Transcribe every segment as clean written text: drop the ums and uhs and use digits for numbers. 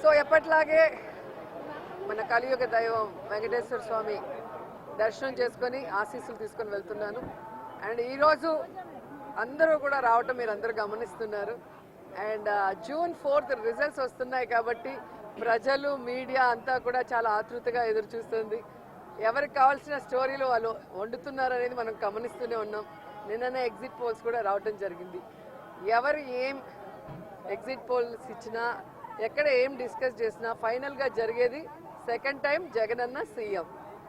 So ఎప్పట్లాగే మన కలియుగ దైవం వెంకటేశ్వర స్వామి దర్శనం చేసుకొని ఆశీస్సులు తీసుకొని వెళ్తున్నాను. అండ్ ఈరోజు అందరూ కూడా రావటం మీరు అందరూ గమనిస్తున్నారు. అండ్ June 4th రిజల్ట్స్ వస్తున్నాయి కాబట్టి ప్రజలు మీడియా అంతా కూడా చాలా ఆతృతగా ఎదురు చూస్తుంది. ఎవరికి కావాల్సిన స్టోరీలు వాళ్ళు వండుతున్నారు అనేది మనం గమనిస్తూనే ఉన్నాం. నిన్ననే ఎగ్జిట్ పోల్స్ కూడా రావటం జరిగింది. ఎవరు ఏం ఎగ్జిట్ పోల్స్ ఇచ్చినా ఎక్కడ ఏం డిస్కస్ చేసినా ఫైనల్గా జరిగేది సెకండ్ టైం జగనన్న సీఎం.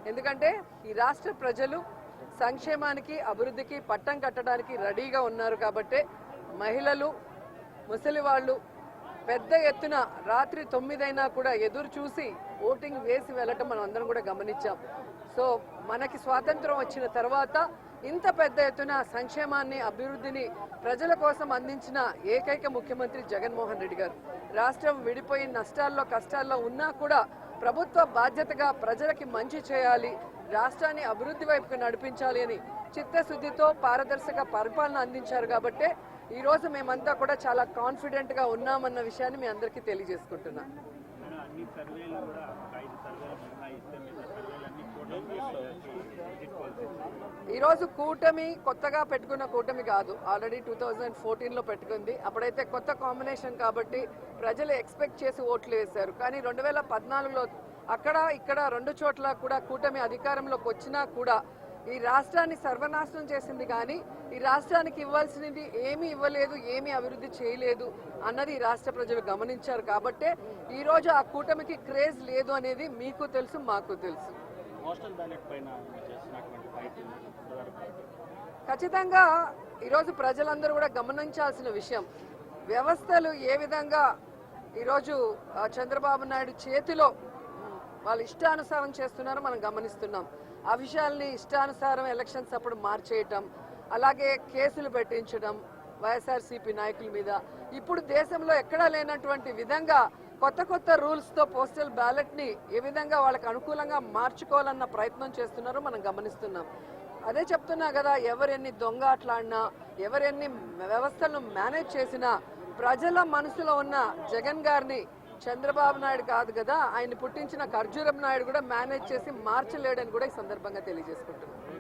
ఎందుకంటే ఈ రాష్ట్ర ప్రజలు సంక్షేమానికి అభివృద్ధికి పట్టం కట్టడానికి రెడీగా ఉన్నారు. కాబట్టి మహిళలు ముసలి వాళ్ళు పెద్ద ఎత్తున రాత్రి 9 అయినా కూడా ఎదురు చూసి ఓటింగ్ వేసి వెళ్ళటం మనం అందరం కూడా గమనించాం. సో మనకి స్వాతంత్రం వచ్చిన తర్వాత ఇంత పెద్ద ఎత్తున సంక్షేమాన్ని అభివృద్ధిని ప్రజల కోసం అందించిన ఏకైక ముఖ్యమంత్రి జగన్మోహన్ రెడ్డి గారు. రాష్ట్రం విడిపోయి నష్టాల్లో కష్టాల్లో ఉన్నా కూడా ప్రభుత్వ బాధ్యతగా ప్రజలకి మంచి చేయాలి, రాష్ట్రాన్ని అభివృద్ధి వైపుకు నడిపించాలి అని చిత్తశుద్ధితో పారదర్శక పరిపాలన అందించారు. కాబట్టి ఈరోజు మేమంతా కూడా చాలా కాన్ఫిడెంట్గా ఉన్నామన్న విషయాన్ని మీ అందరికీ తెలియజేసుకుంటున్నాం. ఈరోజు కూటమి కొత్తగా పెట్టుకున్న కూటమి కాదు, ఆల్రెడీ 2014లో పెట్టుకుంది. అప్పుడైతే కొత్త కాంబినేషన్ కాబట్టి ప్రజలు ఎక్స్పెక్ట్ చేసి ఓట్లు వేశారు. కానీ 2014లో అక్కడ ఇక్కడ 2 చోట్ల కూడా కూటమి అధికారంలోకి వచ్చినా కూడా ఈ రాష్ట్రాన్ని సర్వనాశనం చేసింది. కానీ ఈ రాష్ట్రానికి ఇవ్వాల్సినది ఏమీ ఇవ్వలేదు, ఏమీ అభివృద్ధి చేయలేదు అన్నది ఈ రాష్ట్ర ప్రజలు గమనించారు. కాబట్టే ఈరోజు ఆ కూటమికి క్రేజ్ లేదు అనేది మీకు తెలుసు, మాకు తెలుసు. ఖచ్చితంగా ఈరోజు ప్రజలందరూ కూడా గమనించాల్సిన విషయం, వ్యవస్థలు ఏ విధంగా ఈరోజు చంద్రబాబు నాయుడు చేతిలో వాళ్ళు ఇష్టానుసారం చేస్తున్నారో మనం గమనిస్తున్నాం. ఆ విషయాల్ని ఇష్టానుసారం ఎలక్షన్స్ అప్పుడు మార్చేయటం, అలాగే కేసులు పెట్టించడం వైఎస్ఆర్సీపీ నాయకుల మీద. ఇప్పుడు దేశంలో ఎక్కడా లేనటువంటి విధంగా కొత్త కొత్త రూల్స్తో పోస్టల్ బ్యాలెట్ని ఏ విధంగా వాళ్ళకి అనుకూలంగా మార్చుకోవాలన్న ప్రయత్నం చేస్తున్నారో మనం గమనిస్తున్నాం. అదే చెప్తున్నా కదా, ఎవరెన్ని దొంగ ఆటలాడినా, ఎవరెన్ని వ్యవస్థలను మేనేజ్ చేసినా ప్రజల మనసులో ఉన్న జగన్ గారిని చంద్రబాబు నాయుడు కాదు కదా, ఆయన పుట్టించిన ఖర్జూరం నాయుడు కూడా మేనేజ్ చేసి మార్చలేడని కూడా ఈ సందర్భంగా తెలియజేసుకుంటున్నాను.